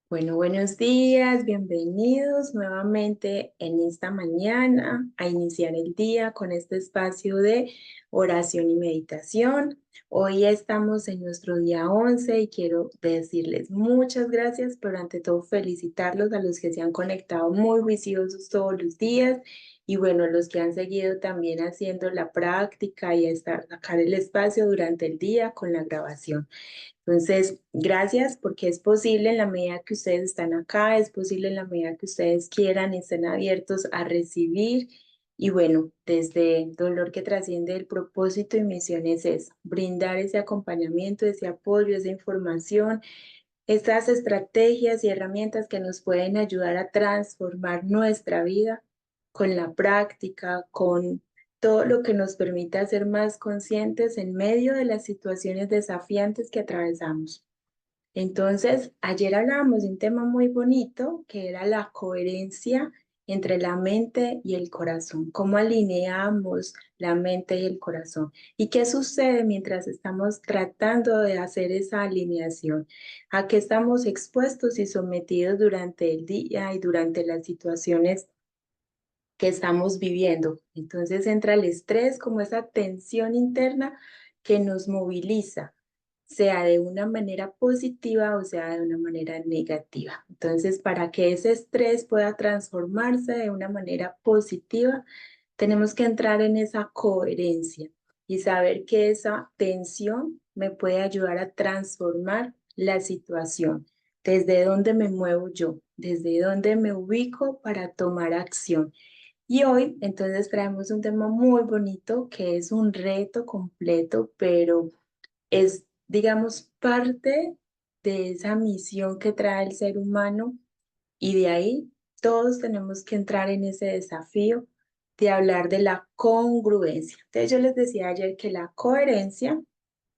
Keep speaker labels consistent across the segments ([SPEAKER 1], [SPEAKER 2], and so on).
[SPEAKER 1] Bueno, buenos días, bienvenidos nuevamente en esta mañana a iniciar el día con este espacio de oración y meditación. Hoy estamos en nuestro día 11 y quiero decirles muchas gracias, pero ante todo felicitarlos a los que se han conectado muy juiciosos todos los días y bueno, los que han seguido también haciendo la práctica y sacar el espacio durante el día con la grabación. Entonces, gracias porque es posible en la medida que ustedes están acá, es posible en la medida que ustedes quieran y estén abiertos a recibir. Y bueno, desde Dolor que Trasciende, el propósito y misión es eso, brindar ese acompañamiento, ese apoyo, esa información, estas estrategias y herramientas que nos pueden ayudar a transformar nuestra vida con la práctica, con todo lo que nos permita ser más conscientes en medio de las situaciones desafiantes que atravesamos. Entonces, ayer hablábamos de un tema muy bonito que era la coherencia entre la mente y el corazón, cómo alineamos la mente y el corazón y qué sucede mientras estamos tratando de hacer esa alineación, a qué estamos expuestos y sometidos durante el día y durante las situaciones que estamos viviendo. Entonces entra el estrés como esa tensión interna que nos moviliza, sea de una manera positiva o sea de una manera negativa. Entonces, para que ese estrés pueda transformarse de una manera positiva, tenemos que entrar en esa coherencia y saber que esa tensión me puede ayudar a transformar la situación. ¿Desde dónde me muevo yo? ¿Desde dónde me ubico para tomar acción? Y hoy entonces traemos un tema muy bonito que es un reto completo, pero es, digamos, parte de esa misión que trae el ser humano y de ahí todos tenemos que entrar en ese desafío de hablar de la congruencia. Entonces yo les decía ayer que la coherencia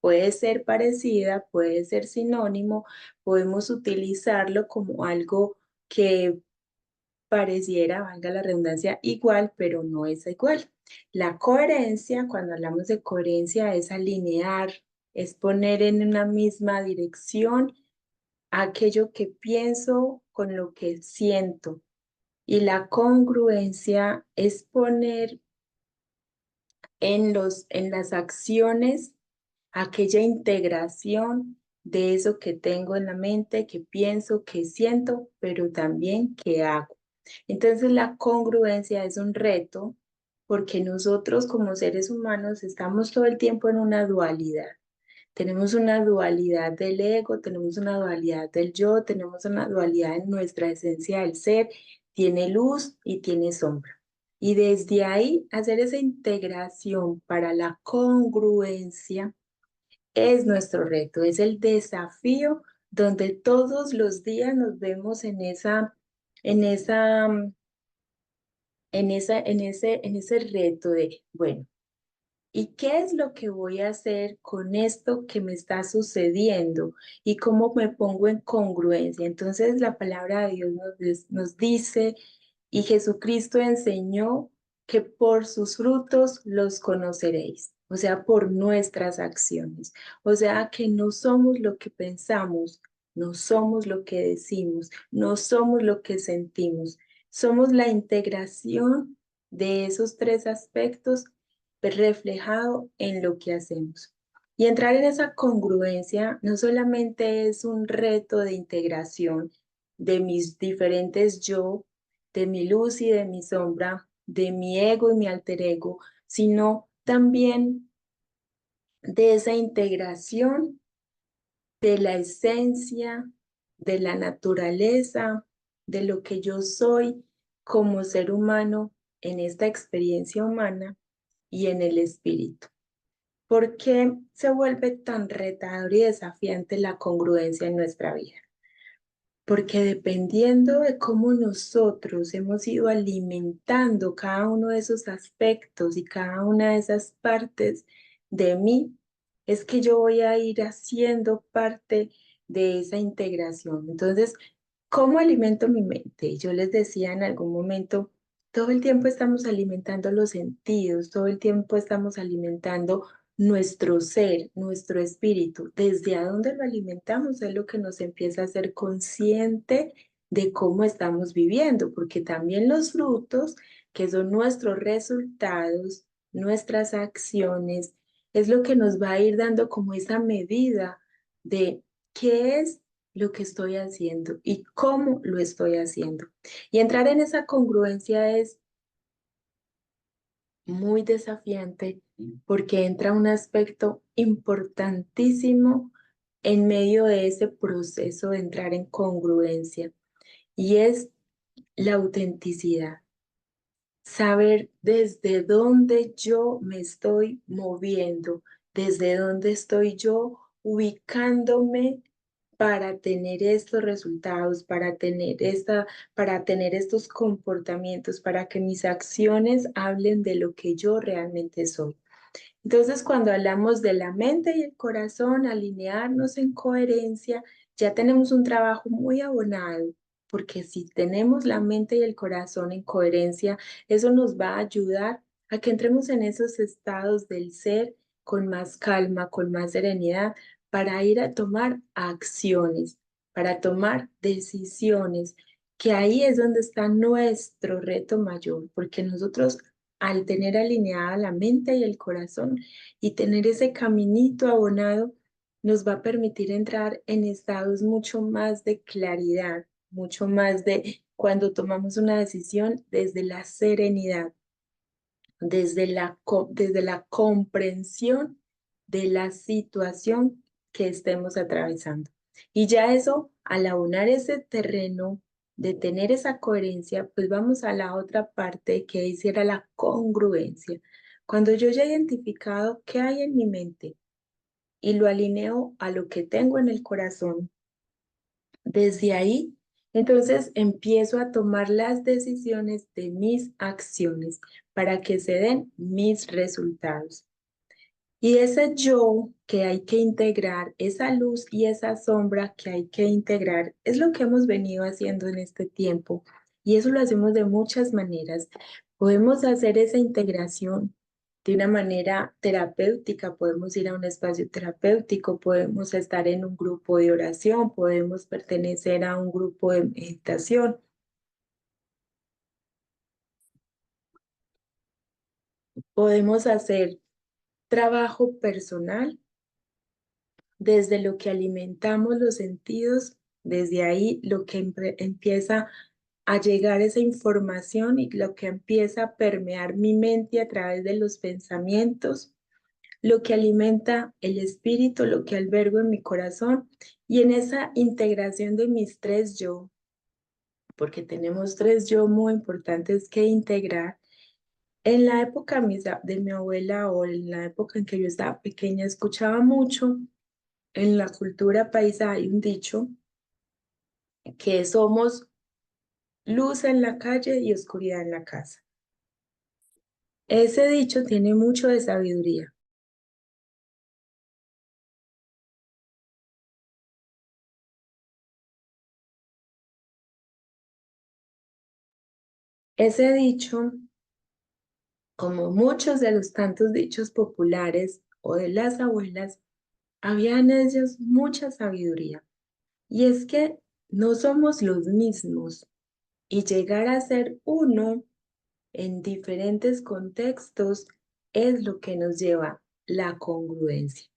[SPEAKER 1] puede ser parecida, puede ser sinónimo, podemos utilizarlo como algo que pareciera, valga la redundancia, igual, pero no es igual. La coherencia, cuando hablamos de coherencia, es alinear, es poner en una misma dirección aquello que pienso con lo que siento. Y la congruencia es poner en las acciones aquella integración de eso que tengo en la mente, que pienso, que siento, pero también que hago. Entonces la congruencia es un reto porque nosotros como seres humanos estamos todo el tiempo en una dualidad. Tenemos una dualidad del ego, tenemos una dualidad del yo, tenemos una dualidad en nuestra esencia del ser, tiene luz y tiene sombra. Y desde ahí hacer esa integración para la congruencia es nuestro reto, es el desafío donde todos los días nos vemos en esa, en ese reto de, bueno, ¿y qué es lo que voy a hacer con esto que me está sucediendo? ¿Y cómo me pongo en congruencia? Entonces la palabra de Dios nos dice, y Jesucristo enseñó que por sus frutos los conoceréis, o sea, por nuestras acciones. O sea, que no somos lo que pensamos, no somos lo que decimos, no somos lo que sentimos. Somos la integración de esos tres aspectos reflejado en lo que hacemos. Y entrar en esa congruencia no solamente es un reto de integración de mis diferentes yo, de mi luz y de mi sombra, de mi ego y mi alter ego, sino también de esa integración de la esencia, de la naturaleza, de lo que yo soy como ser humano en esta experiencia humana y en el espíritu. ¿Por qué se vuelve tan retador y desafiante la congruencia en nuestra vida? Porque dependiendo de cómo nosotros hemos ido alimentando cada uno de esos aspectos y cada una de esas partes de mí, es que yo voy a ir haciendo parte de esa integración. Entonces, ¿cómo alimento mi mente? Yo les decía en algún momento, todo el tiempo estamos alimentando los sentidos, todo el tiempo estamos alimentando nuestro ser, nuestro espíritu, desde a dónde lo alimentamos es lo que nos empieza a hacer consciente de cómo estamos viviendo, porque también los frutos, que son nuestros resultados, nuestras acciones, es lo que nos va a ir dando como esa medida de qué es lo que estoy haciendo y cómo lo estoy haciendo. Y entrar en esa congruencia es muy desafiante porque entra un aspecto importantísimo en medio de ese proceso de entrar en congruencia y es la autenticidad. Saber desde dónde yo me estoy moviendo, desde dónde estoy yo ubicándome para tener estos resultados, para tener estos comportamientos, para que mis acciones hablen de lo que yo realmente soy. Entonces, cuando hablamos de la mente y el corazón, alinearnos en coherencia, ya tenemos un trabajo muy abonado, porque si tenemos la mente y el corazón en coherencia, eso nos va a ayudar a que entremos en esos estados del ser con más calma, con más serenidad, para ir a tomar acciones, para tomar decisiones, que ahí es donde está nuestro reto mayor, porque nosotros al tener alineada la mente y el corazón y tener ese caminito abonado, nos va a permitir entrar en estados mucho más de claridad, mucho más de cuando tomamos una decisión desde la serenidad, desde la comprensión de la situación que estemos atravesando. Y ya eso, al aunar ese terreno de tener esa coherencia, pues vamos a la otra parte que hiciera la congruencia. Cuando yo ya he identificado qué hay en mi mente y lo alineo a lo que tengo en el corazón, desde ahí, entonces empiezo a tomar las decisiones de mis acciones para que se den mis resultados. Y ese yo que hay que integrar, esa luz y esa sombra que hay que integrar, es lo que hemos venido haciendo en este tiempo. Y eso lo hacemos de muchas maneras. Podemos hacer esa integración de una manera terapéutica, podemos ir a un espacio terapéutico, podemos estar en un grupo de oración, podemos pertenecer a un grupo de meditación, podemos hacer trabajo personal desde lo que alimentamos los sentidos, desde ahí lo que empieza a llegar esa información y lo que empieza a permear mi mente a través de los pensamientos, lo que alimenta el espíritu, lo que albergo en mi corazón y en esa integración de mis tres yo, porque tenemos tres yo muy importantes que integrar. En la época de mi abuela o en la época en que yo estaba pequeña, escuchaba mucho en la cultura paisa hay un dicho que somos luz en la calle y oscuridad en la casa. Ese dicho tiene mucho de sabiduría. Ese dicho, como muchos de los tantos dichos populares o de las abuelas, había en ellos mucha sabiduría. Y es que no somos los mismos y llegar a ser uno en diferentes contextos es lo que nos lleva la congruencia.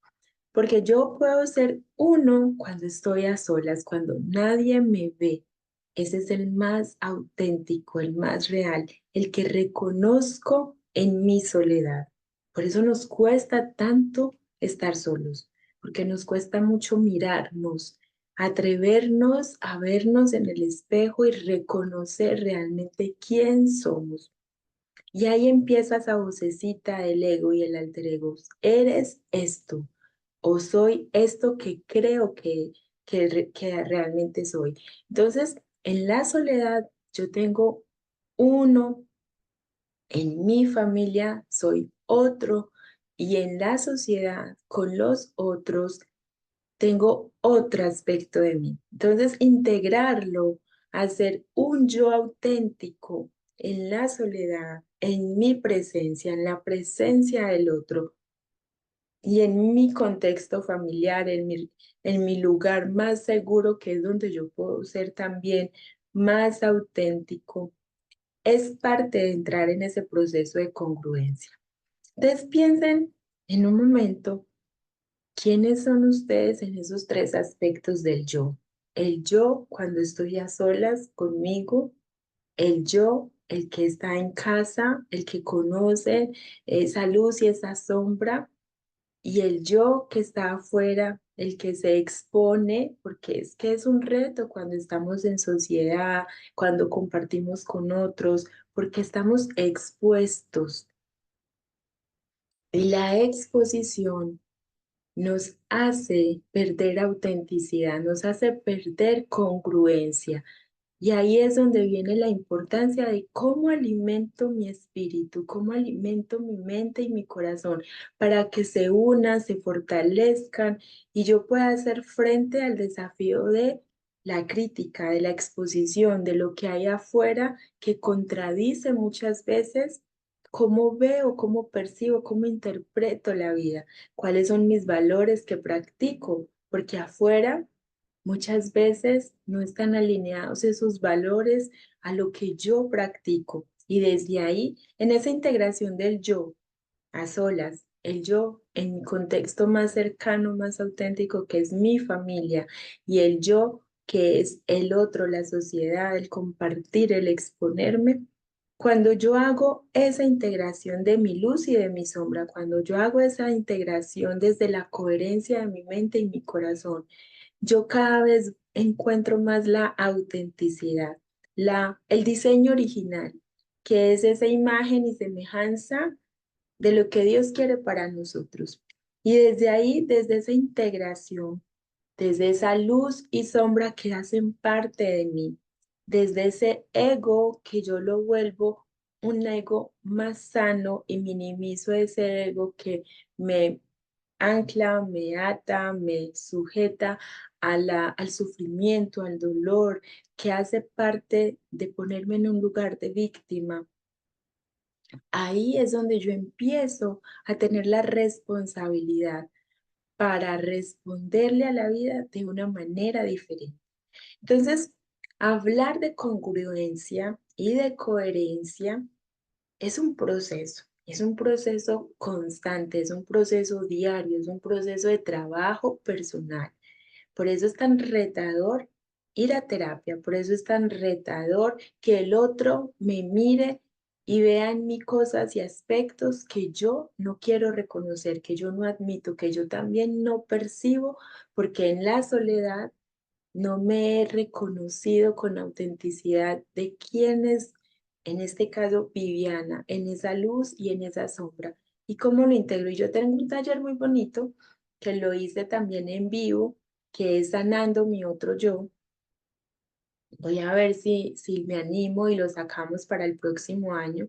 [SPEAKER 1] Porque yo puedo ser uno cuando estoy a solas, cuando nadie me ve. Ese es el más auténtico, el más real, el que reconozco en mi soledad. Por eso nos cuesta tanto estar solos, porque nos cuesta mucho mirarnos, atrevernos a vernos en el espejo y reconocer realmente quién somos. Y ahí empieza esa vocecita del ego y el alter ego. Eres esto o soy esto que creo que realmente soy. Entonces, en la soledad yo tengo uno, en mi familia soy otro y en la sociedad con los otros tengo otro aspecto de mí. Entonces, integrarlo, hacer un yo auténtico en la soledad, en mi presencia, en la presencia del otro, y en mi contexto familiar, en mi lugar más seguro, que es donde yo puedo ser también más auténtico, es parte de entrar en ese proceso de congruencia. Entonces piensen en un momento, ¿quiénes son ustedes en esos tres aspectos del yo? El yo cuando estoy a solas conmigo, el yo, el que está en casa, el que conoce esa luz y esa sombra, y el yo que está afuera, el que se expone, porque es que es un reto cuando estamos en sociedad, cuando compartimos con otros, porque estamos expuestos. Y la exposición nos hace perder autenticidad, nos hace perder congruencia. Y ahí es donde viene la importancia de cómo alimento mi espíritu, cómo alimento mi mente y mi corazón para que se unan, se fortalezcan y yo pueda hacer frente al desafío de la crítica, de la exposición, de lo que hay afuera que contradice muchas veces cómo veo, cómo percibo, cómo interpreto la vida, cuáles son mis valores que practico, porque afuera muchas veces no están alineados esos valores a lo que yo practico. Y desde ahí, en esa integración del yo a solas, el yo en mi contexto más cercano, más auténtico, que es mi familia, y el yo que es el otro, la sociedad, el compartir, el exponerme. Cuando yo hago esa integración de mi luz y de mi sombra, cuando yo hago esa integración desde la coherencia de mi mente y mi corazón, yo cada vez encuentro más la autenticidad, el diseño original, que es esa imagen y semejanza de lo que Dios quiere para nosotros. Y desde ahí, desde esa integración, desde esa luz y sombra que hacen parte de mí, desde ese ego que yo lo vuelvo un ego más sano y minimizo ese ego que me ancla, me ata, me sujeta al sufrimiento, al dolor, que hace parte de ponerme en un lugar de víctima. Ahí es donde yo empiezo a tener la responsabilidad para responderle a la vida de una manera diferente. Entonces, hablar de congruencia y de coherencia es un proceso constante, es un proceso diario, es un proceso de trabajo personal. Por eso es tan retador ir a terapia, por eso es tan retador que el otro me mire y vea en mí cosas y aspectos que yo no quiero reconocer, que yo no admito, que yo también no percibo, porque en la soledad no me he reconocido con autenticidad de quién es, en este caso, Viviana, en esa luz y en esa sombra. ¿Y cómo lo integro? Y yo tengo un taller muy bonito que lo hice también en vivo, que es Sanando mi otro yo. Voy a ver si me animo y lo sacamos para el próximo año,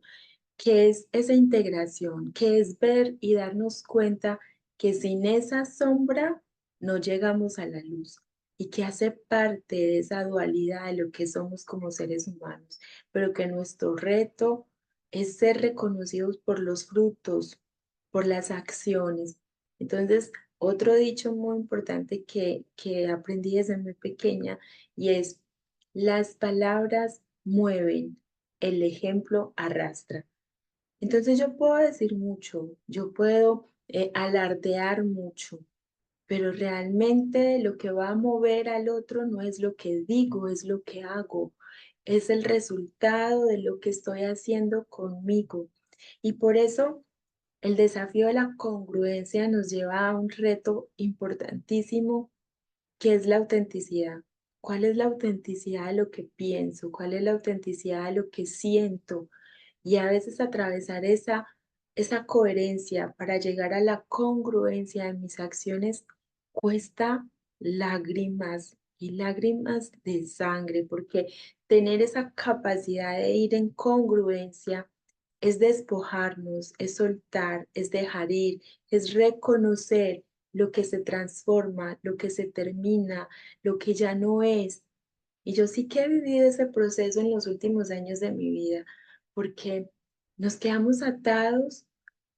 [SPEAKER 1] que es esa integración, que es ver y darnos cuenta que sin esa sombra no llegamos a la luz y que hace parte de esa dualidad de lo que somos como seres humanos, pero que nuestro reto es ser reconocidos por los frutos, por las acciones. Entonces, otro dicho muy importante que aprendí desde muy pequeña y es, las palabras mueven, el ejemplo arrastra. Entonces yo puedo decir mucho, yo puedo alardear mucho, pero realmente lo que va a mover al otro no es lo que digo, es lo que hago, es el resultado de lo que estoy haciendo conmigo. Y por eso el desafío de la congruencia nos lleva a un reto importantísimo que es la autenticidad. ¿Cuál es la autenticidad de lo que pienso? ¿Cuál es la autenticidad de lo que siento? Y a veces atravesar esa coherencia para llegar a la congruencia de mis acciones cuesta lágrimas y lágrimas de sangre, porque tener esa capacidad de ir en congruencia es despojarnos, es soltar, es dejar ir, es reconocer lo que se transforma, lo que se termina, lo que ya no es. Y yo sí que he vivido ese proceso en los últimos años de mi vida, porque nos quedamos atados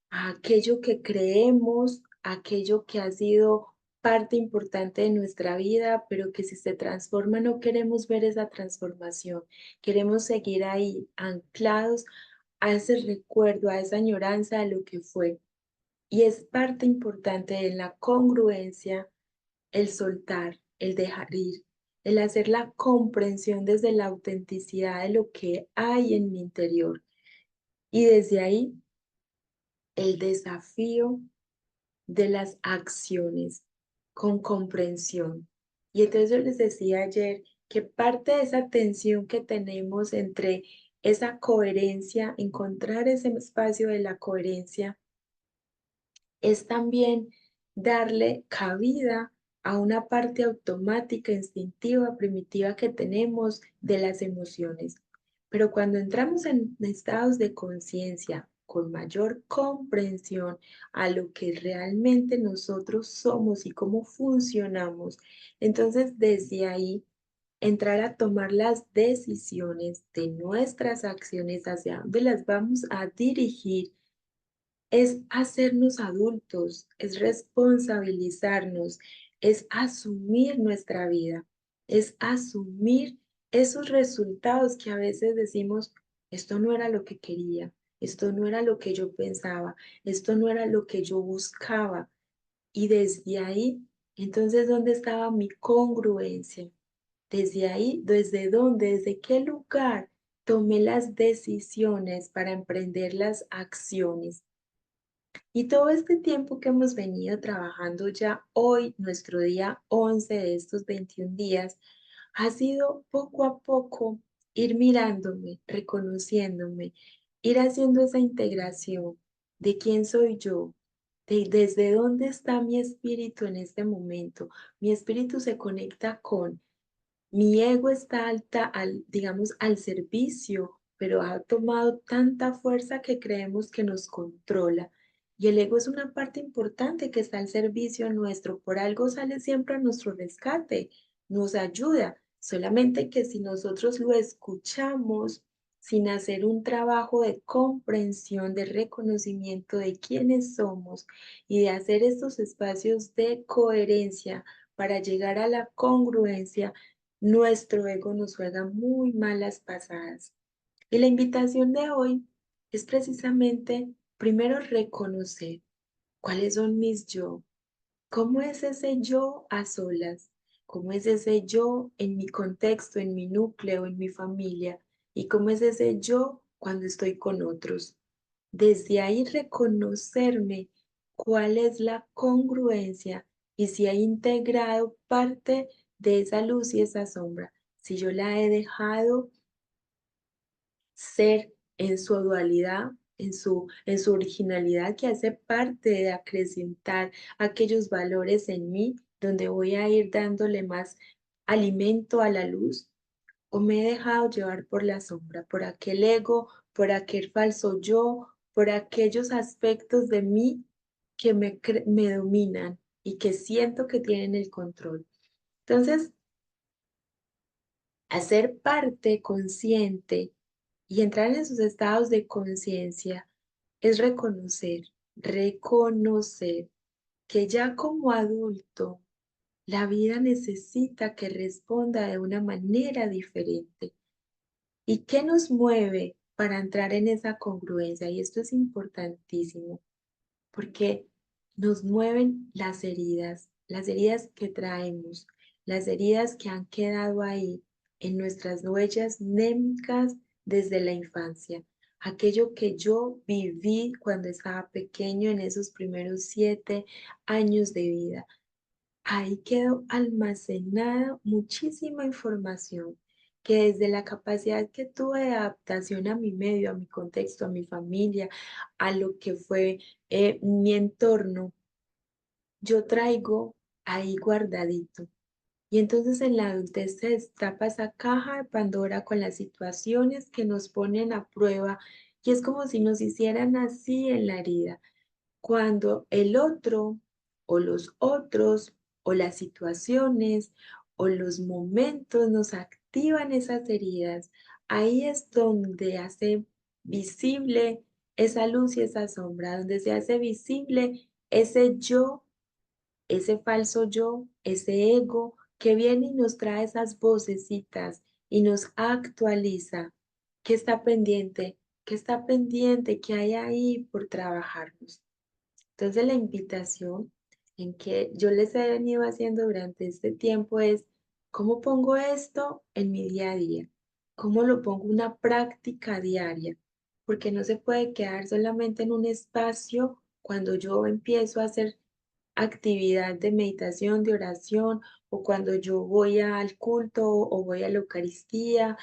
[SPEAKER 1] a aquello que creemos, aquello que ha sido parte importante de nuestra vida, pero que si se transforma no queremos ver esa transformación. Queremos seguir ahí anclados a ese recuerdo, a esa añoranza de lo que fue. Y es parte importante de la congruencia el soltar, el dejar ir, el hacer la comprensión desde la autenticidad de lo que hay en mi interior. Y desde ahí, el desafío de las acciones con comprensión. Y entonces yo les decía ayer que parte de esa tensión que tenemos entre esa coherencia, encontrar ese espacio de la coherencia, es también darle cabida a una parte automática, instintiva, primitiva que tenemos de las emociones. Pero cuando entramos en estados de conciencia con mayor comprensión a lo que realmente nosotros somos y cómo funcionamos, entonces desde ahí entrar a tomar las decisiones de nuestras acciones, hacia dónde las vamos a dirigir, es hacernos adultos, es responsabilizarnos, es asumir nuestra vida, es asumir esos resultados que a veces decimos, esto no era lo que quería, esto no era lo que yo pensaba, esto no era lo que yo buscaba. Y desde ahí, entonces, ¿dónde estaba mi congruencia? Desde ahí, ¿desde dónde, desde qué lugar tomé las decisiones para emprender las acciones? Y todo este tiempo que hemos venido trabajando ya hoy, nuestro día 11 de estos 21 días, ha sido poco a poco ir mirándome, reconociéndome, ir haciendo esa integración de quién soy yo, de desde dónde está mi espíritu en este momento. Mi espíritu se conecta con mi ego está alta digamos, al servicio, pero ha tomado tanta fuerza que creemos que nos controla. Y el ego es una parte importante que está al servicio nuestro. Por algo sale siempre a nuestro rescate, nos ayuda. Solamente que si nosotros lo escuchamos sin hacer un trabajo de comprensión, de reconocimiento de quiénes somos y de hacer estos espacios de coherencia para llegar a la congruencia, nuestro ego nos juega muy malas pasadas. Y la invitación de hoy es precisamente primero reconocer cuáles son mis yo, cómo es ese yo a solas, cómo es ese yo en mi contexto, en mi núcleo, en mi familia, y cómo es ese yo cuando estoy con otros. Desde ahí reconocerme cuál es la congruencia y si he integrado parte de esa luz y esa sombra, si yo la he dejado ser en su dualidad, en su originalidad que hace parte de acrecentar aquellos valores en mí, donde voy a ir dándole más alimento a la luz, o me he dejado llevar por la sombra, por aquel ego, por aquel falso yo, por aquellos aspectos de mí que me dominan y que siento que tienen el control. Entonces, hacer parte consciente y entrar en esos estados de conciencia es reconocer que ya como adulto, la vida necesita que responda de una manera diferente. ¿Y qué nos mueve para entrar en esa congruencia? Y esto es importantísimo, porque nos mueven las heridas que traemos, las heridas que han quedado ahí en nuestras huellas némicas desde la infancia. Aquello que yo viví cuando estaba pequeño en esos primeros 7 años de vida. Ahí quedó almacenada muchísima información que desde la capacidad que tuve de adaptación a mi medio, a mi contexto, a mi familia, a lo que fue mi entorno, yo traigo ahí guardadito. Y entonces en la adultez se destapa esa caja de Pandora con las situaciones que nos ponen a prueba y es como si nos hicieran así en la herida cuando el otro o los otros o las situaciones o los momentos nos activan esas heridas, ahí es donde hace visible esa luz y esa sombra, donde se hace visible ese yo, ese falso yo, ese ego que viene y nos trae esas vocecitas y nos actualiza. ¿Qué está pendiente? ¿Qué está pendiente? ¿Qué hay ahí por trabajarnos? Entonces la invitación en que yo les he venido haciendo durante este tiempo es, ¿cómo pongo esto en mi día a día? ¿Cómo lo pongo en una práctica diaria? Porque no se puede quedar solamente en un espacio cuando yo empiezo a hacer actividad de meditación, de oración, o cuando yo voy al culto o voy a la Eucaristía,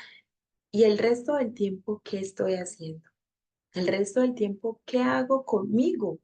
[SPEAKER 1] y el resto del tiempo, ¿qué estoy haciendo? El resto del tiempo, ¿qué hago conmigo?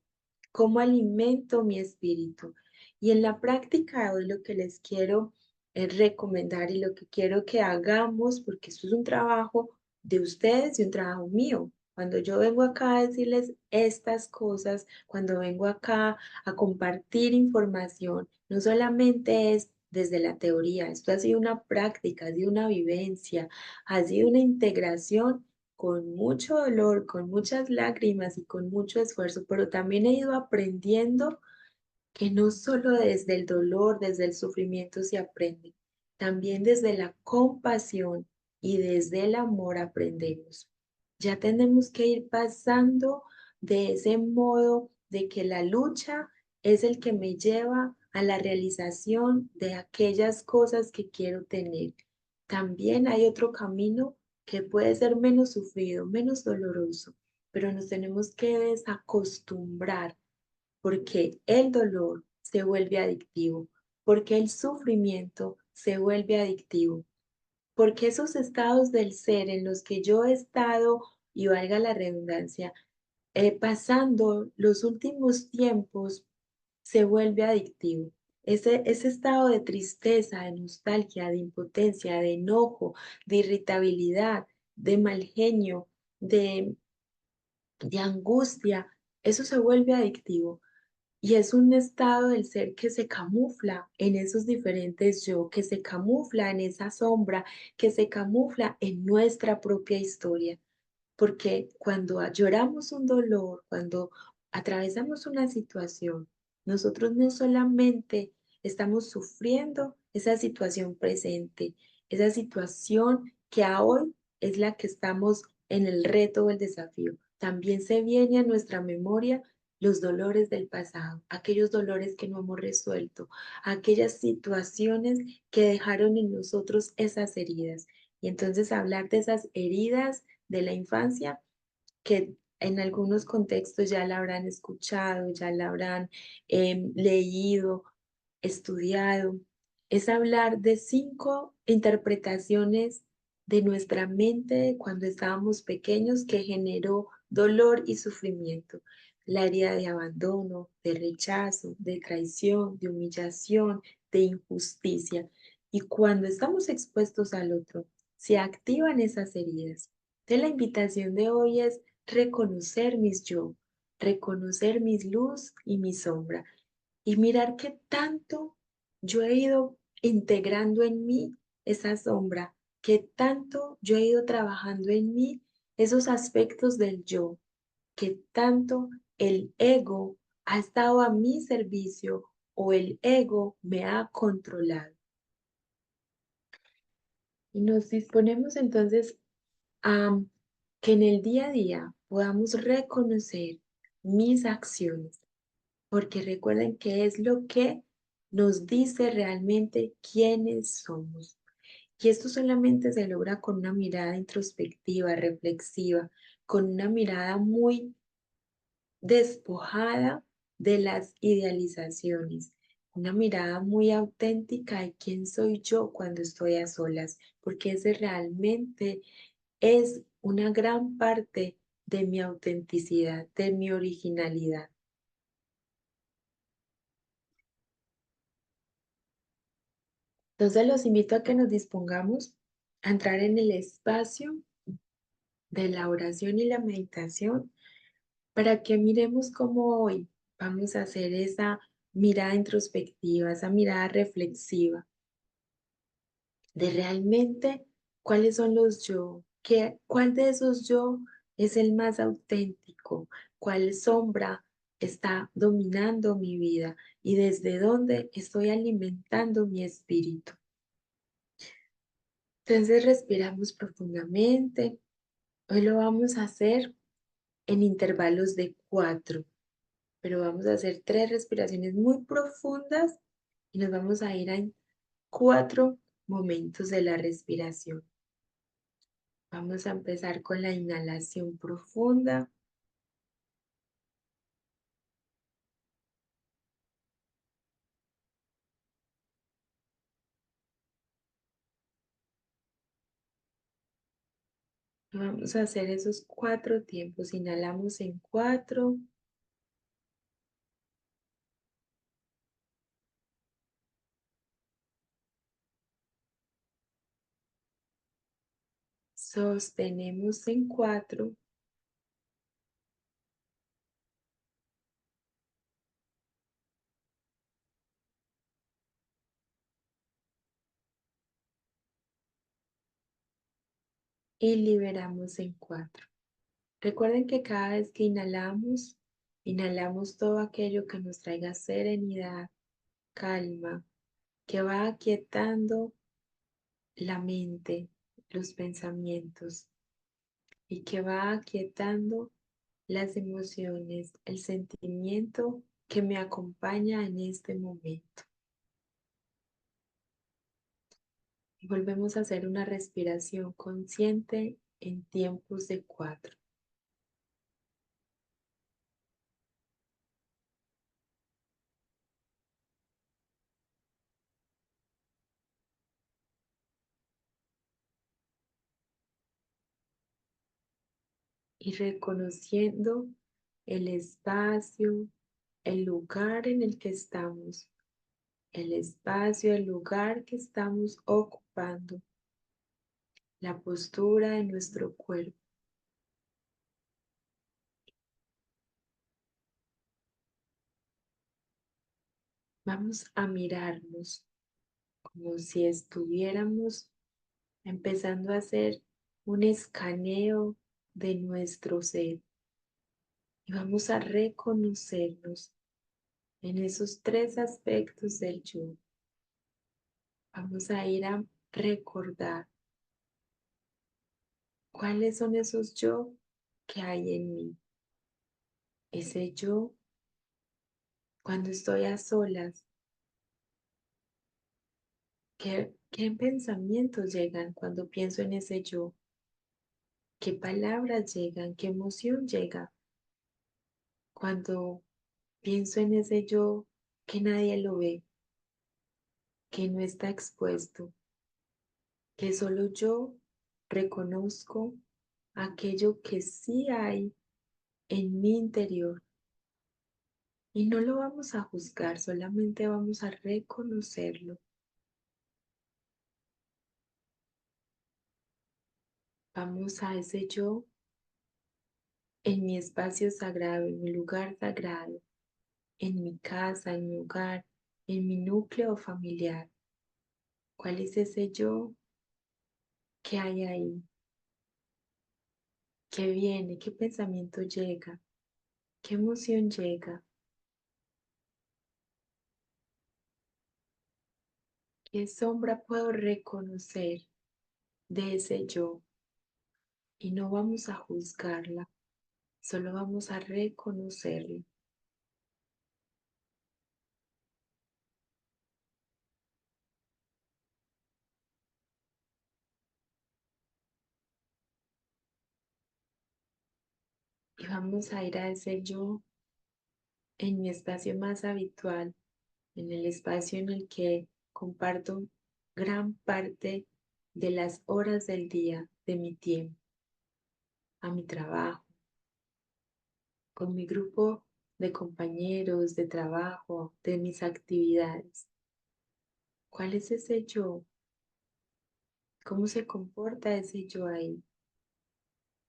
[SPEAKER 1] ¿Cómo alimento mi espíritu? Y en la práctica de hoy lo que les quiero recomendar y lo que quiero que hagamos, porque esto es un trabajo de ustedes y un trabajo mío. Cuando yo vengo acá a decirles estas cosas, cuando vengo acá a compartir información, no solamente es desde la teoría, esto ha sido una práctica, ha sido una vivencia, ha sido una integración con mucho dolor, con muchas lágrimas y con mucho esfuerzo, pero también he ido aprendiendo que no solo desde el dolor, desde el sufrimiento se aprende, también desde la compasión y desde el amor aprendemos. Ya tenemos que ir pasando de ese modo de que la lucha es el que me lleva a la realización de aquellas cosas que quiero tener. También hay otro camino que puede ser menos sufrido, menos doloroso, pero nos tenemos que desacostumbrar porque el dolor se vuelve adictivo, porque el sufrimiento se vuelve adictivo, porque esos estados del ser en los que yo he estado, y valga la redundancia, pasando los últimos tiempos, se vuelve adictivo. Ese estado de tristeza, de nostalgia, de impotencia, de enojo, de irritabilidad, de mal genio, de angustia, eso se vuelve adictivo. Y es un estado del ser que se camufla en esos diferentes yo, que se camufla en esa sombra, que se camufla en nuestra propia historia. Porque cuando lloramos un dolor, cuando atravesamos una situación, nosotros no solamente estamos sufriendo esa situación presente, esa situación que a hoy es la que estamos en el reto o el desafío. También se viene a nuestra memoria los dolores del pasado, aquellos dolores que no hemos resuelto, aquellas situaciones que dejaron en nosotros esas heridas. Y entonces hablar de esas heridas de la infancia, que en algunos contextos ya la habrán escuchado, ya la habrán leído, estudiado, es hablar de 5 interpretaciones de nuestra mente cuando estábamos pequeños que generó dolor y sufrimiento. La herida de abandono, de rechazo, de traición, de humillación, de injusticia. Y cuando estamos expuestos al otro, se activan esas heridas. Entonces, la invitación de hoy es reconocer mis yo, reconocer mis luz y mi sombra y mirar qué tanto yo he ido integrando en mí esa sombra, qué tanto yo he ido trabajando en mí esos aspectos del yo, qué tanto el ego ha estado a mi servicio o el ego me ha controlado. Y nos disponemos entonces a que en el día a día podamos reconocer mis acciones, porque recuerden que es lo que nos dice realmente quiénes somos. Y esto solamente se logra con una mirada introspectiva, reflexiva, con una mirada muy despojada de las idealizaciones, una mirada muy auténtica de quién soy yo cuando estoy a solas, porque ese realmente es una gran parte de mi autenticidad, de mi originalidad. Entonces los invito a que nos dispongamos a entrar en el espacio de la oración y la meditación para que miremos cómo hoy vamos a hacer esa mirada introspectiva, esa mirada reflexiva de realmente cuáles son los yo, cuál de esos yo es el más auténtico, cuál sombra está dominando mi vida y desde dónde estoy alimentando mi espíritu. Entonces respiramos profundamente. Hoy lo vamos a hacer en intervalos de 4, pero vamos a hacer 3 respiraciones muy profundas y nos vamos a ir a 4 momentos de la respiración. Vamos a empezar con la inhalación profunda. Vamos a hacer esos 4 tiempos. Inhalamos en 4, sostenemos en 4 y liberamos en 4. Recuerden que cada vez que inhalamos, inhalamos todo aquello que nos traiga serenidad, calma, que va aquietando la mente, los pensamientos y que va aquietando las emociones, el sentimiento que me acompaña en este momento. Y volvemos a hacer una respiración consciente en tiempos de 4. Y reconociendo el espacio, el lugar en el que estamos, el espacio, el lugar que estamos ocupando, la postura de nuestro cuerpo. Vamos a mirarnos como si estuviéramos empezando a hacer un escaneo de nuestro ser y vamos a reconocernos en esos 3 aspectos del yo. Vamos a ir a recordar cuáles son esos yo que hay en mí. Ese yo, cuando estoy a solas, ¿qué pensamientos llegan cuando pienso en ese yo? ¿Qué palabras llegan? ¿Qué emoción llega cuando pienso en ese yo que nadie lo ve, que no está expuesto, que solo yo reconozco aquello que sí hay en mi interior? Y no lo vamos a juzgar, solamente vamos a reconocerlo. Vamos a ese yo en mi espacio sagrado, en mi lugar sagrado, en mi casa, en mi hogar, en mi núcleo familiar. ¿Cuál es ese yo que hay ahí? ¿Qué viene? ¿Qué pensamiento llega? ¿Qué emoción llega? ¿Qué sombra puedo reconocer de ese yo? Y no vamos a juzgarla, solo vamos a reconocerlo. Y vamos a ir a ese yo en mi espacio más habitual, en el espacio en el que comparto gran parte de las horas del día, de mi tiempo, a mi trabajo, con mi grupo de compañeros de trabajo, de mis actividades. ¿Cuál es ese yo? ¿Cómo se comporta ese yo ahí?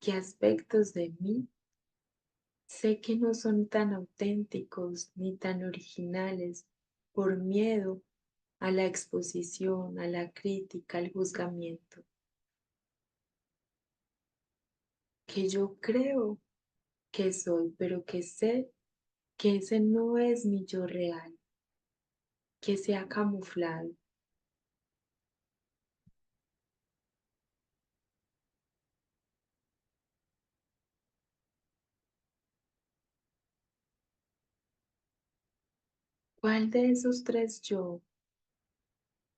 [SPEAKER 1] ¿Qué aspectos de mí sé que no son tan auténticos ni tan originales por miedo a la exposición, a la crítica, al juzgamiento? Que yo creo que soy, pero que sé que ese no es mi yo real, que se ha camuflado. ¿Cuál de esos tres yo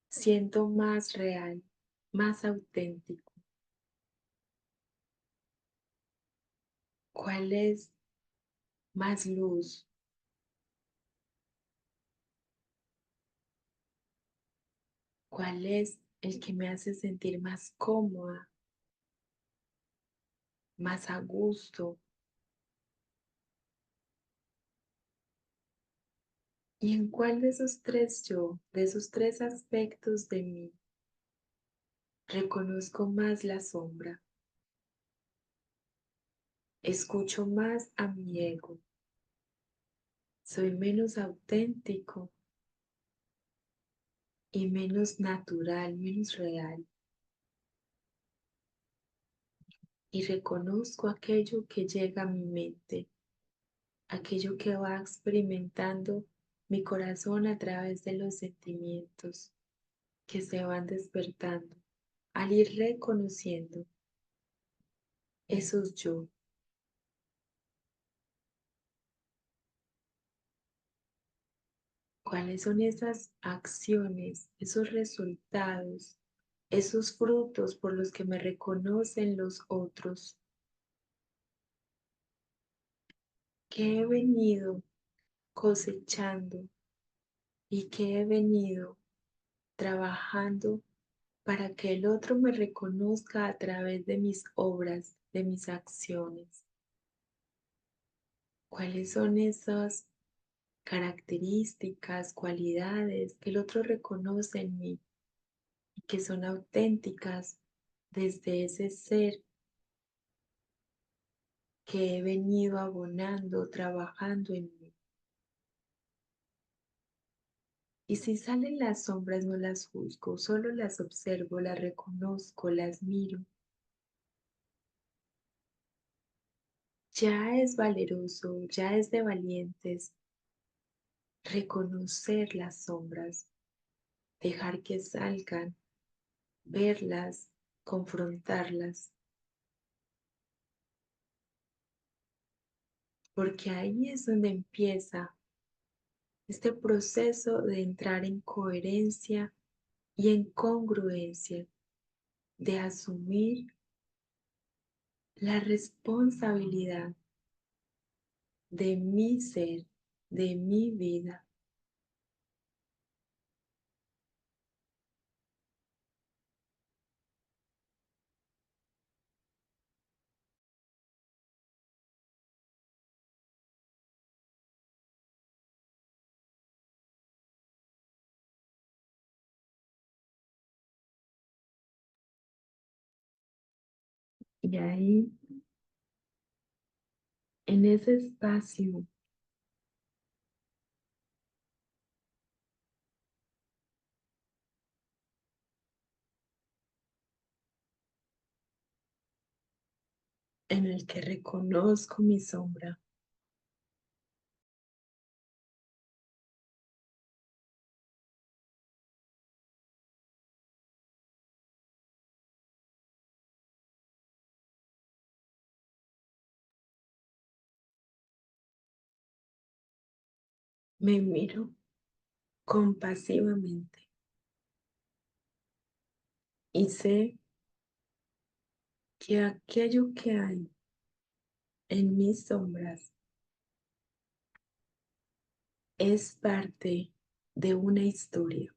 [SPEAKER 1] siento más real, más auténtico? ¿Cuál es más luz? ¿Cuál es el que me hace sentir más cómoda, más a gusto? ¿Y en cuál de esos tres yo, de esos tres aspectos de mí, reconozco más la sombra? Escucho más a mi ego. Soy menos auténtico y menos natural, menos real. Y reconozco aquello que llega a mi mente, aquello que va experimentando mi corazón a través de los sentimientos que se van despertando al ir reconociendo esos yo. ¿Cuáles son esas acciones, esos resultados, esos frutos por los que me reconocen los otros? Que he venido cosechando y que he venido trabajando para que el otro me reconozca a través de mis obras, de mis acciones. ¿Cuáles son esas características, cualidades que el otro reconoce en mí y que son auténticas desde ese ser que he venido abonando, trabajando en mí? Y si salen las sombras, no las juzgo, solo las observo, las reconozco, las miro. Ya es valeroso, ya es de valientes reconocer las sombras, dejar que salgan, verlas, confrontarlas, porque ahí es donde empieza este proceso de entrar en coherencia y en congruencia, de asumir la responsabilidad de mi ser, de mi vida. Y ahí, en ese espacio en el que reconozco mi sombra, me miro compasivamente y sé que aquello que hay en mis sombras es parte de una historia.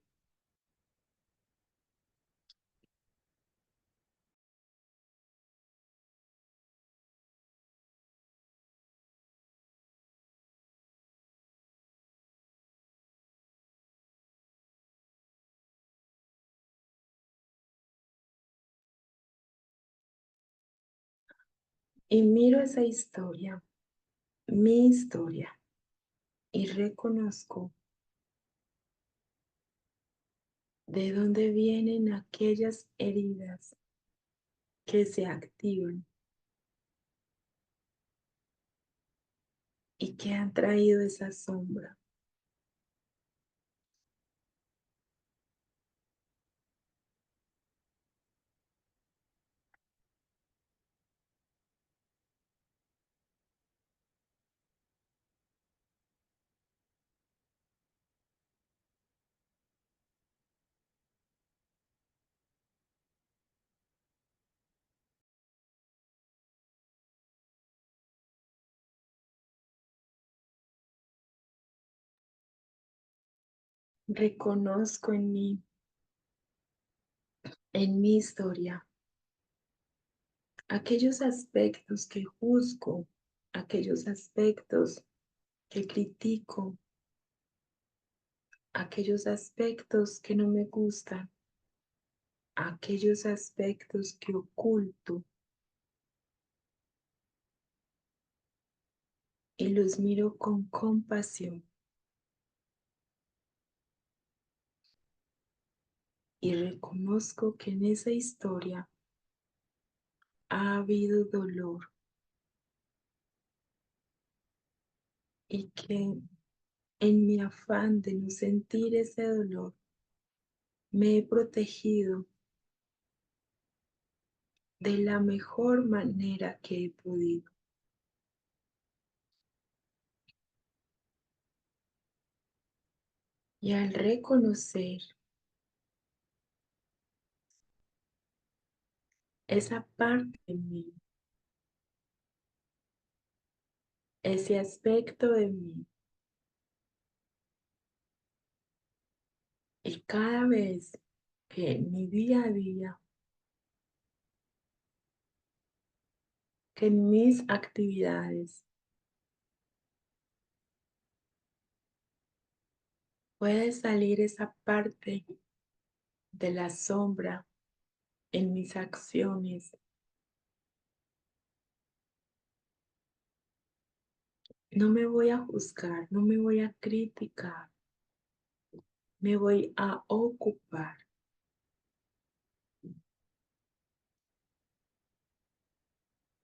[SPEAKER 1] Y miro esa historia, mi historia, y reconozco de dónde vienen aquellas heridas que se activan y que han traído esa sombra. Reconozco en mi historia, aquellos aspectos que juzgo, aquellos aspectos que critico, aquellos aspectos que no me gustan, aquellos aspectos que oculto y los miro con compasión y reconozco que en esa historia ha habido dolor y que en mi afán de no sentir ese dolor me he protegido de la mejor manera que he podido. Y al reconocer esa parte de mí, ese aspecto de mí, y cada vez que en mi día a día, que en mis actividades puede salir esa parte de la sombra en mis acciones, no me voy a juzgar, no me voy a criticar, me voy a ocupar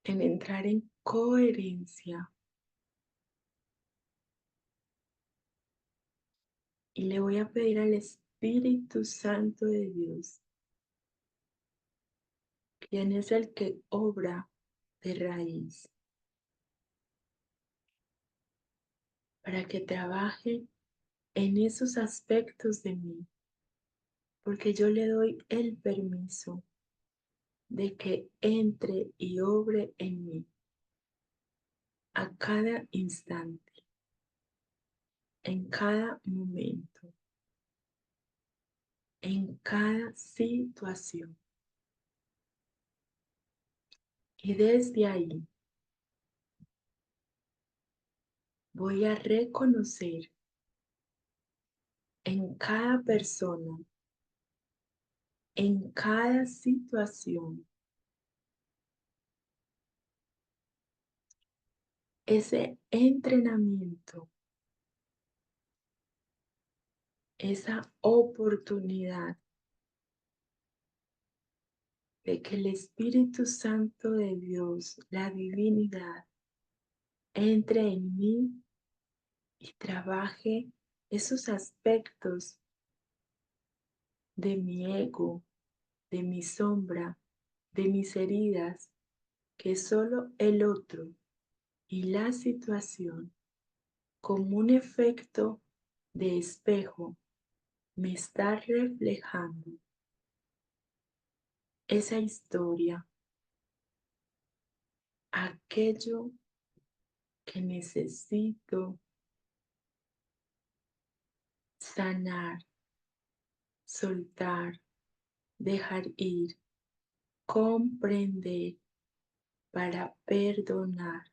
[SPEAKER 1] en entrar en coherencia y le voy a pedir al Espíritu Santo de Dios, quien es el que obra de raíz, para que trabaje en esos aspectos de mí, porque yo le doy el permiso de que entre y obre en mí a cada instante, en cada momento, en cada situación. Y desde ahí voy a reconocer en cada persona, en cada situación, ese entrenamiento, esa oportunidad de que el Espíritu Santo de Dios, la divinidad, entre en mí y trabaje esos aspectos de mi ego, de mi sombra, de mis heridas, que solo el otro y la situación, como un efecto de espejo, me está reflejando esa historia, aquello que necesito sanar, soltar, dejar ir, comprender para perdonar,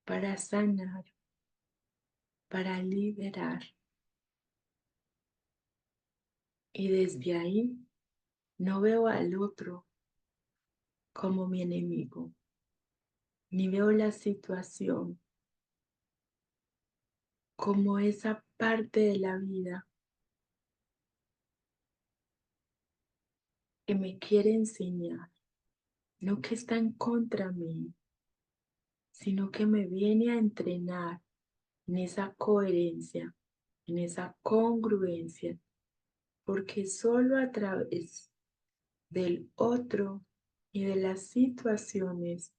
[SPEAKER 1] para sanar, para liberar. Y desde ahí no veo al otro como mi enemigo, ni veo la situación como esa parte de la vida que me quiere enseñar, no que está en contra mí, sino que me viene a entrenar en esa coherencia, en esa congruencia, porque solo a través del otro y de las situaciones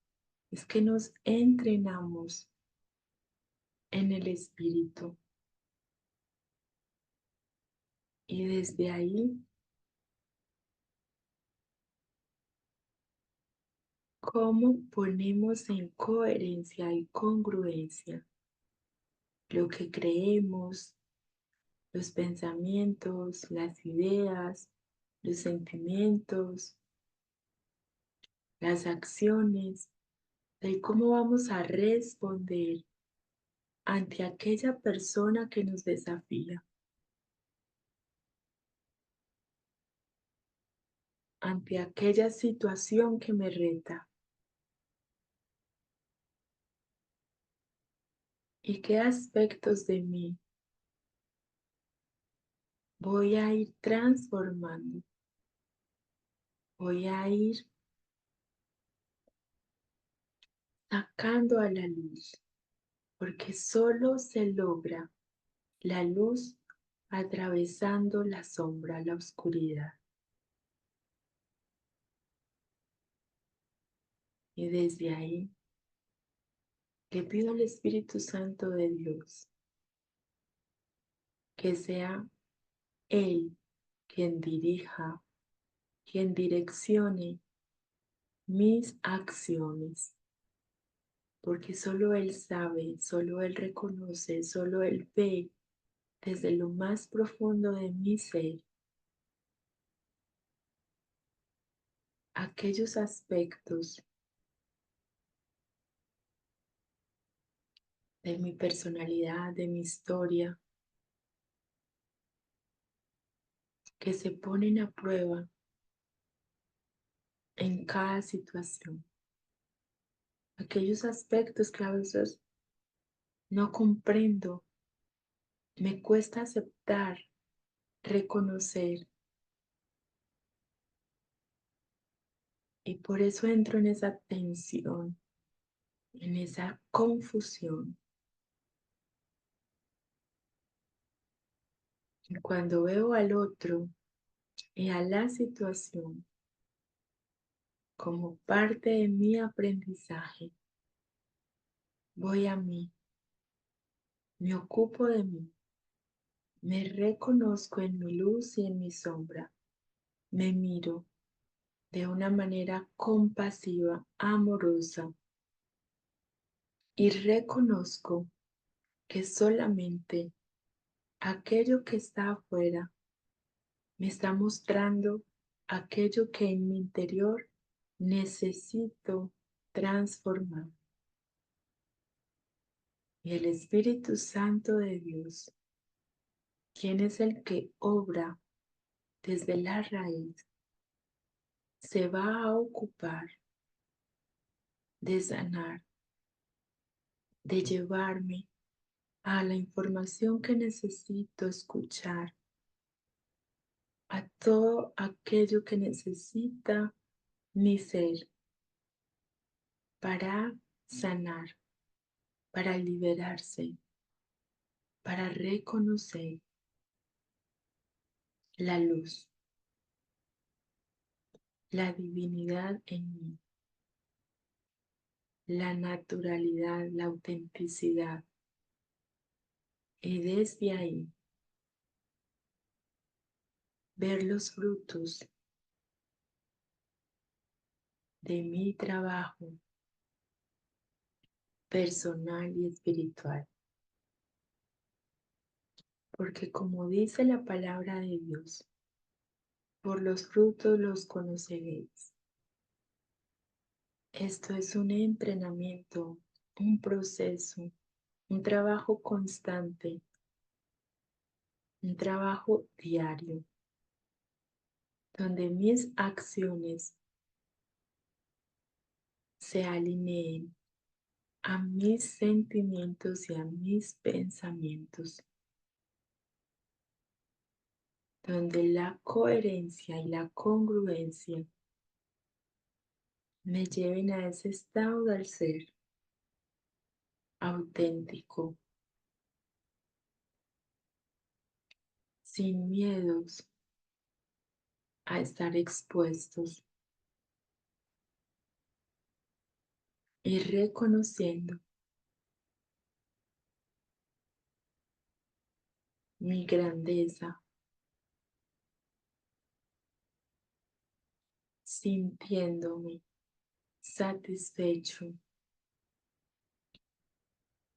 [SPEAKER 1] es que nos entrenamos en el espíritu. Y desde ahí, ¿cómo ponemos en coherencia y congruencia lo que creemos, los pensamientos, las ideas, los sentimientos, las acciones, de cómo vamos a responder ante aquella persona que nos desafía, ante aquella situación que me reta? ¿Y qué aspectos de mí voy a ir transformando? Voy a ir sacando a la luz, porque solo se logra la luz atravesando la sombra, la oscuridad. Y desde ahí le pido al Espíritu Santo de Dios que sea Él quien dirija, quien direccione mis acciones, porque solo Él sabe, solo Él reconoce, solo Él ve desde lo más profundo de mi ser aquellos aspectos de mi personalidad, de mi historia, que se ponen a prueba en cada situación. Aquellos aspectos que a veces no comprendo, me cuesta aceptar, reconocer, y por eso entro en esa tensión, en esa confusión. Y cuando veo al otro y a la situación como parte de mi aprendizaje, voy a mí, me ocupo de mí, me reconozco en mi luz y en mi sombra, me miro de una manera compasiva, amorosa, y reconozco que solamente aquello que está afuera me está mostrando aquello que en mi interior necesito transformar. Y el Espíritu Santo de Dios, quien es el que obra desde la raíz, se va a ocupar de sanar, de llevarme a la información que necesito escuchar, a todo aquello que necesita mi ser para sanar, para liberarse, para reconocer la luz, la divinidad en mí, la naturalidad, la autenticidad. Y desde ahí ver los frutos de mi trabajo personal y espiritual. Porque como dice la palabra de Dios, por los frutos los conoceréis. Esto es un entrenamiento, un proceso, un trabajo constante, un trabajo diario, donde mis acciones se alineen a mis sentimientos y a mis pensamientos, donde la coherencia y la congruencia me lleven a ese estado del ser auténtico, sin miedos a estar expuestos y reconociendo mi grandeza, sintiéndome satisfecho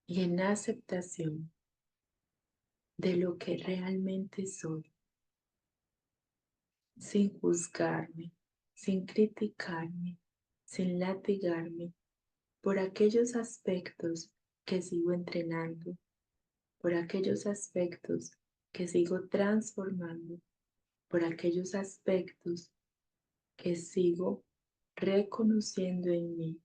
[SPEAKER 1] y en aceptación de lo que realmente soy, sin juzgarme, sin criticarme, sin latigarme por aquellos aspectos que sigo entrenando, por aquellos aspectos que sigo transformando, por aquellos aspectos que sigo reconociendo en mí.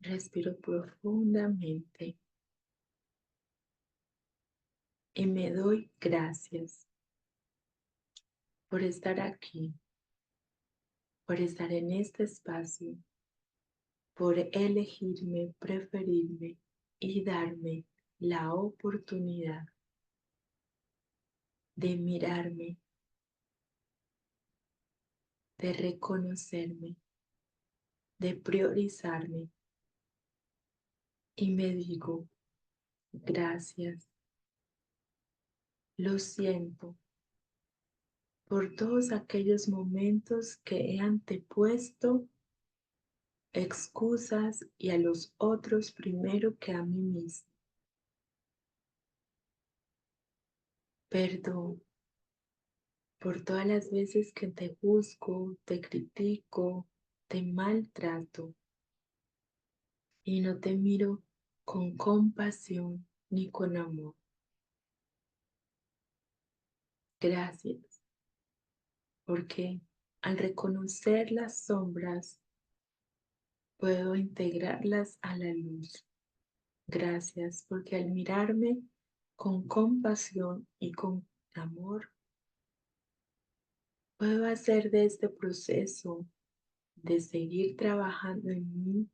[SPEAKER 1] Respiro profundamente y me doy gracias por estar aquí, por estar en este espacio, por elegirme, preferirme y darme la oportunidad de mirarme, de reconocerme, de priorizarme. Y me digo, gracias, lo siento por todos aquellos momentos que he antepuesto excusas y a los otros primero que a mí mismo. Perdón por todas las veces que te juzgo, te critico, te maltrato y no te miro con compasión ni con amor. Gracias, porque al reconocer las sombras puedo integrarlas a la luz. Gracias, porque al mirarme con compasión y con amor, puedo hacer de este proceso de seguir trabajando en mí,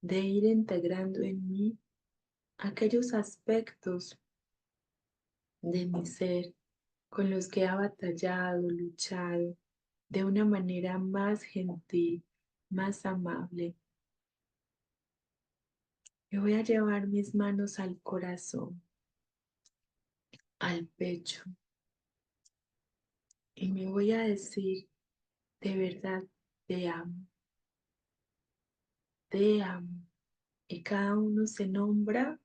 [SPEAKER 1] de ir integrando en mí aquellos aspectos de mi ser con los que he batallado, luchado de una manera más gentil, más amable. Yo voy a llevar mis manos al corazón, al pecho, y me voy a decir, de verdad, te amo, te amo. Y cada uno se nombra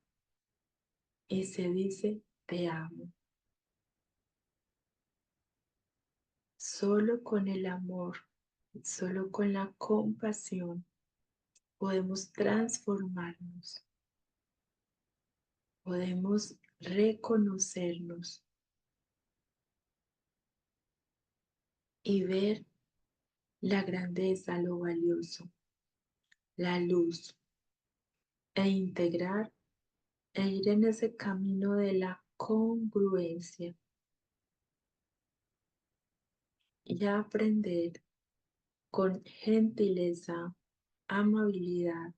[SPEAKER 1] y se dice, te amo. Solo con el amor, solo con la compasión podemos transformarnos, podemos reconocernos y ver la grandeza, lo valioso, la luz e integrar e ir en ese camino de la congruencia y aprender con gentileza, amabilidad,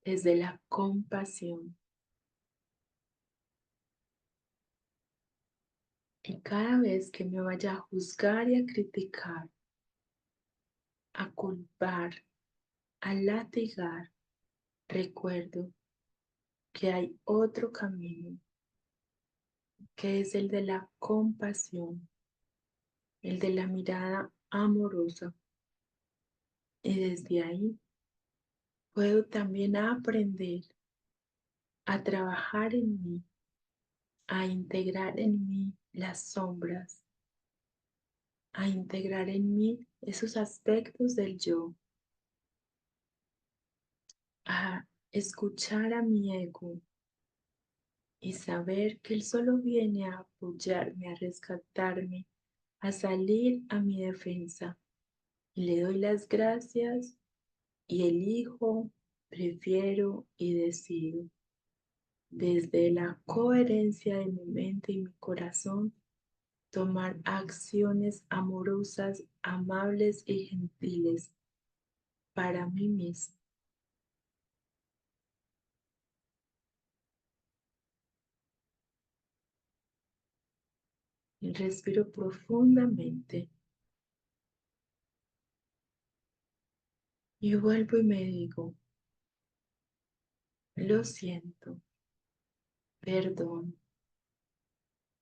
[SPEAKER 1] desde la compasión. Y cada vez que me vaya a juzgar y a criticar, a culpar, a latigar, recuerdo que hay otro camino, que es el de la compasión, el de la mirada amorosa. Y desde ahí puedo también aprender a trabajar en mí, a integrar en mí las sombras, a integrar en mí esos aspectos del yo, a escuchar a mi ego y saber que él solo viene a apoyarme, a rescatarme, a salir a mi defensa. Y le doy las gracias y elijo prefiero y decido desde la coherencia de mi mente y mi corazón tomar acciones amorosas, amables y gentiles para mí mismo. Y respiro profundamente y vuelvo y me digo, lo siento, perdón,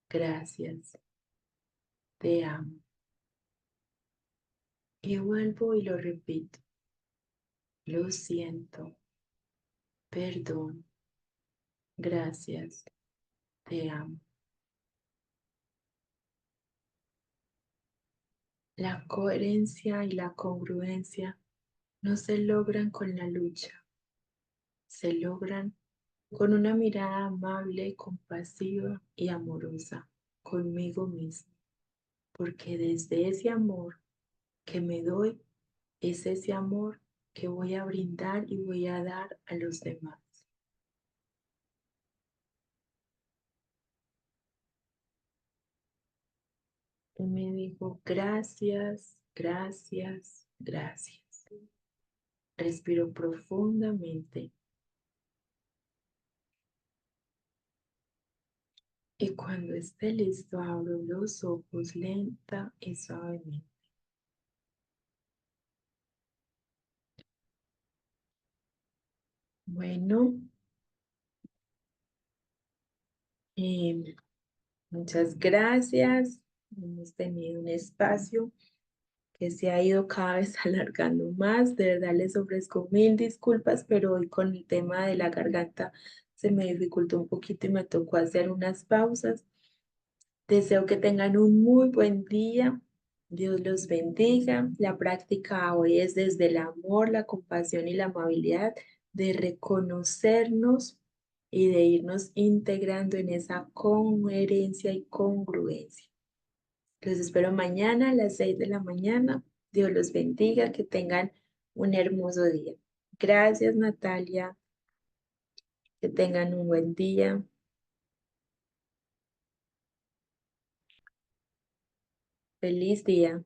[SPEAKER 1] gracias, te amo. Y vuelvo y lo repito, lo siento, perdón, gracias, te amo. La coherencia y la congruencia no se logran con la lucha, se logran con una mirada amable, compasiva y amorosa conmigo mismo, porque desde ese amor que me doy es ese amor que voy a brindar y voy a dar a los demás. Y me digo, gracias, gracias, gracias. Respiro profundamente y cuando esté listo abro los ojos lenta y suavemente. Bueno, muchas gracias. Hemos tenido un espacio que se ha ido cada vez alargando más. De verdad les ofrezco mil disculpas, pero hoy con el tema de la garganta se me dificultó un poquito y me tocó hacer unas pausas. Deseo que tengan un muy buen día. Dios los bendiga. La práctica hoy es desde el amor, la compasión y la amabilidad, de reconocernos y de irnos integrando en esa coherencia y congruencia. Los espero mañana a las 6 de la mañana. Dios los bendiga, que tengan un hermoso día. Gracias, Natalia. Que tengan un buen día. Feliz día.